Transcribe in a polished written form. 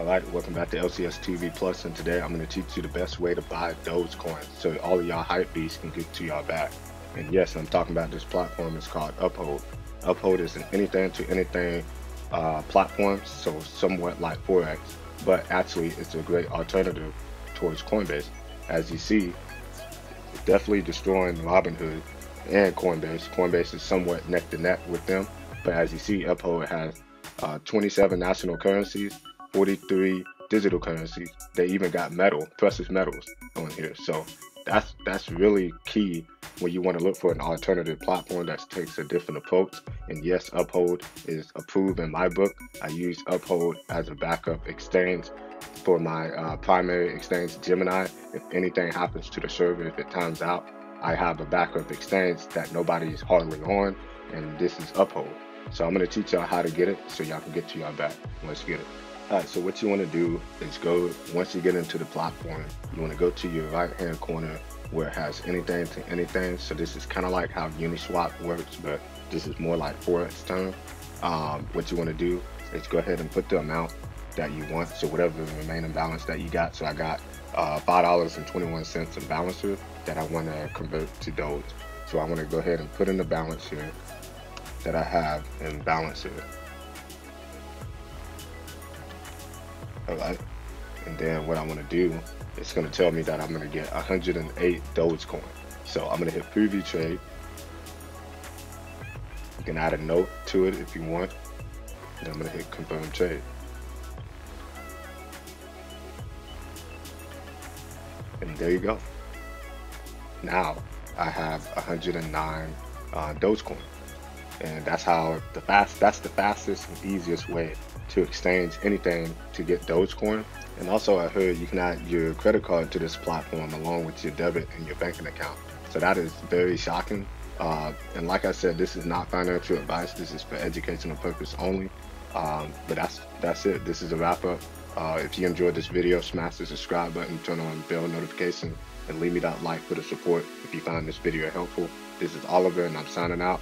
Alright, welcome back to LCS TV Plus, and today I'm going to teach you the best way to buy Dogecoin so all of y'all hype beasts can get to y'all back. And yes, I'm talking about this platform. It's called Uphold. Uphold is an anything to anything platform, so somewhat like Forex, but actually it's a great alternative towards Coinbase. As you see, it's definitely destroying Robinhood and Coinbase. Coinbase is somewhat neck to neck with them, but as you see, Uphold has 27 national currencies, 43 digital currencies. They even got precious metals on here. So that's really key when you want to look for an alternative platform that takes a different approach. And yes, Uphold is approved in my book. I use Uphold as a backup exchange for my primary exchange, Gemini. If anything happens to the server, if it times out, I have a backup exchange that nobody's hardly on, and this is Uphold. So I'm going to teach y'all how to get it so y'all can get to y'all back. Let's get it. Alright, so what you want to do is once you get into the platform, you want to go to your right hand corner where it has anything to anything. So this is kind of like how Uniswap works, but this is more like Forex term. What you want to do is go ahead and put the amount that you want, so whatever the remaining balance that you got. So I got $5.21 in balancer that I want to convert to Doge. So I want to go ahead and put in the balance here that I have in balancer. Alright, and then what I want to do, it's going to tell me that I'm going to get 108 Dogecoin. So I'm going to hit preview trade. You can add a note to it if you want. And I'm going to hit confirm trade. And there you go. Now I have 109 Dogecoin. And that's the fastest and easiest way to exchange anything to get Dogecoin. And also I heard you can add your credit card to this platform along with your debit and your banking account. So that is very shocking. And like I said, this is not financial advice. This is for educational purpose only. But that's it. This is a wrap up. If you enjoyed this video, smash the subscribe button, turn on bell notification, and leave me that like for the support if you found this video helpful. This is Oliver, and I'm signing out.